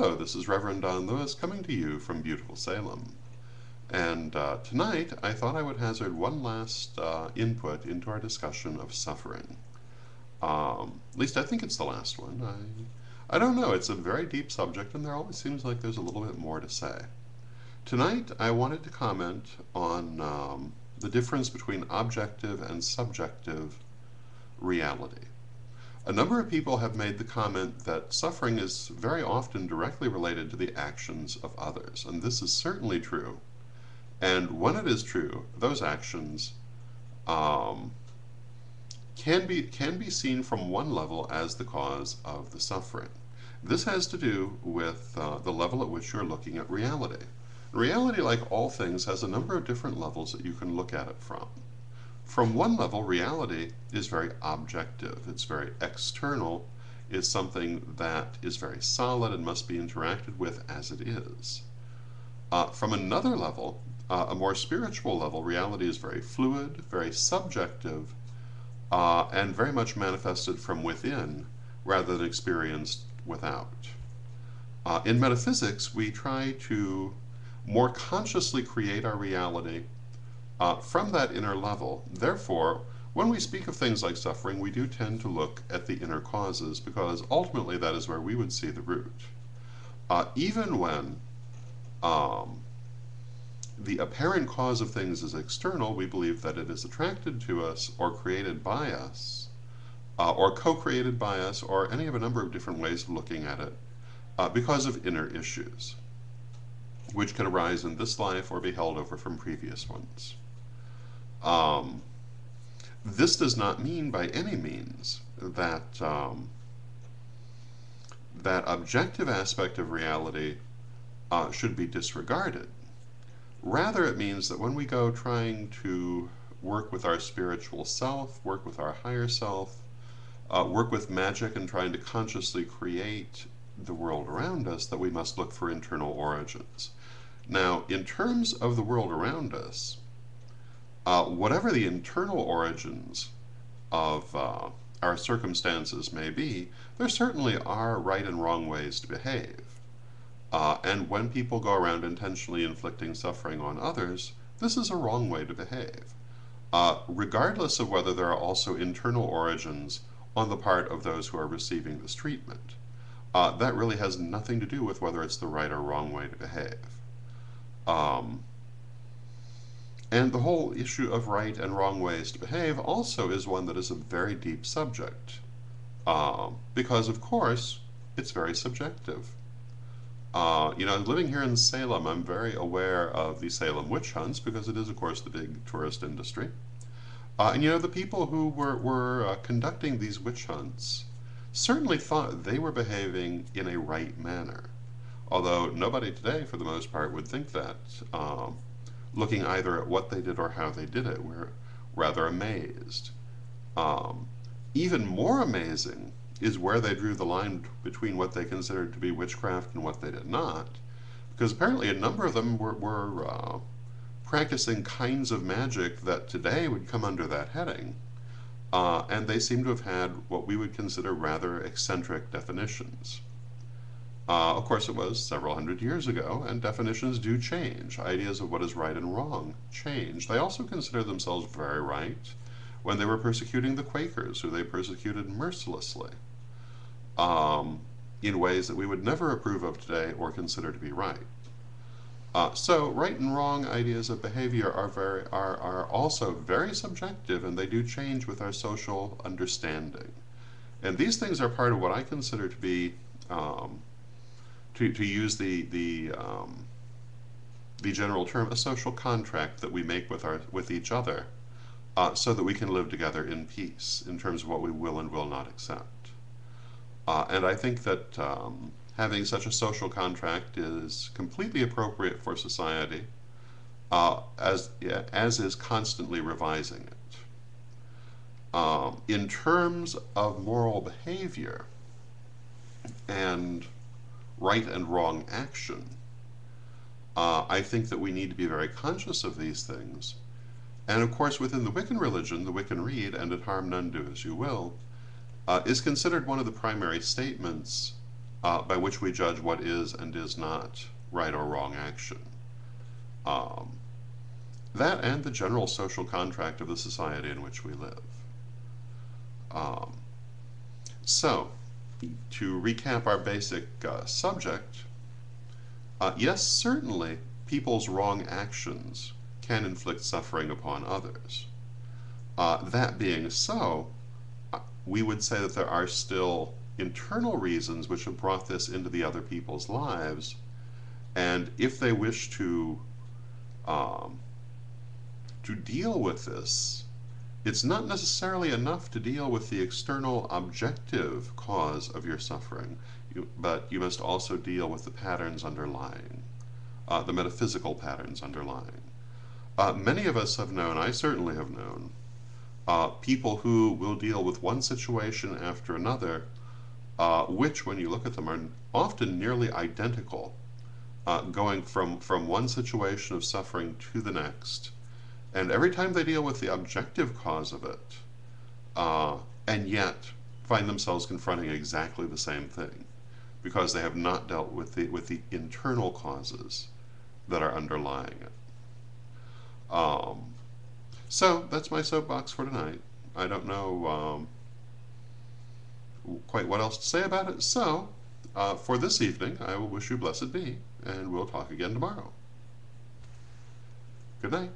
Hello, this is Reverend Don Lewis coming to you from beautiful Salem. And tonight I thought I would hazard one last input into our discussion of suffering. At least I think it's the last one. I don't know, it's a very deep subject and there always seems like there's a little bit more to say. Tonight I wanted to comment on the difference between objective and subjective reality. A number of people have made the comment that suffering is very often directly related to the actions of others, and this is certainly true. And when it is true, those actions can be seen from one level as the cause of the suffering. This has to do with the level at which you're looking at reality. Reality, like all things, has a number of different levels that you can look at it from. From one level, reality is very objective. It's very external. It's something that is very solid and must be interacted with as it is. From another level, a more spiritual level, reality is very fluid, very subjective, and very much manifested from within rather than experienced without. In metaphysics, we try to more consciously create our reality from that inner level. Therefore, when we speak of things like suffering, we do tend to look at the inner causes because ultimately that is where we would see the root. Even when the apparent cause of things is external, we believe that it is attracted to us or created by us, or co-created by us, or any of a number of different ways of looking at it because of inner issues, which can arise in this life or be held over from previous ones. This does not mean by any means that that objective aspect of reality should be disregarded. Rather, it means that when we go trying to work with our spiritual self, work with our higher self, work with magic and trying to consciously create the world around us, that we must look for internal origins. Now, in terms of the world around us, whatever the internal origins of our circumstances may be, there certainly are right and wrong ways to behave. And when people go around intentionally inflicting suffering on others, this is a wrong way to behave, regardless of whether there are also internal origins on the part of those who are receiving this treatment. That really has nothing to do with whether it's the right or wrong way to behave. And the whole issue of right and wrong ways to behave also is one that is a very deep subject, because of course it's very subjective. Living here in Salem, I'm very aware of the Salem witch hunts because it is, of course, the big tourist industry. And the people who were conducting these witch hunts certainly thought they were behaving in a right manner, although nobody today, for the most part, would think that. Looking either at what they did or how they did it, we're rather amazed. Even more amazing is where they drew the line between what they considered to be witchcraft and what they did not, because apparently a number of them were practicing kinds of magic that today would come under that heading, and they seem to have had what we would consider rather eccentric definitions. Of course, it was several hundred years ago, and definitions do change. Ideas of what is right and wrong change. They also consider themselves very right when they were persecuting the Quakers, who they persecuted mercilessly, in ways that we would never approve of today or consider to be right. So, right and wrong ideas of behavior are also very subjective, and they do change with our social understanding. And these things are part of what I consider to be to use the general term, a social contract that we make with each other, so that we can live together in peace in terms of what we will and will not accept. And I think that having such a social contract is completely appropriate for society, as is constantly revising it. In terms of moral behavior and right and wrong action, I think that we need to be very conscious of these things. And of course, within the Wiccan religion, the Wiccan Rede, and it harm none, do as you will, is considered one of the primary statements by which we judge what is and is not right or wrong action. Um, that and the general social contract of the society in which we live. Um, so, to recap our basic subject, yes, certainly people's wrong actions can inflict suffering upon others. That being so, we would say that there are still internal reasons which have brought this into the other people's lives, and if they wish um, to deal with this, it's not necessarily enough to deal with the external objective cause of your suffering, but you must also deal with the patterns underlying, the metaphysical patterns underlying. Many of us have known, I certainly have known, people who will deal with one situation after another, which, when you look at them, are often nearly identical, going from one situation of suffering to the next. And every time they deal with the objective cause of it, and yet find themselves confronting exactly the same thing, because they have not dealt with the internal causes that are underlying it. So that's my soapbox for tonight. I don't know quite what else to say about it. So for this evening, I will wish you blessed be, and we'll talk again tomorrow. Good night.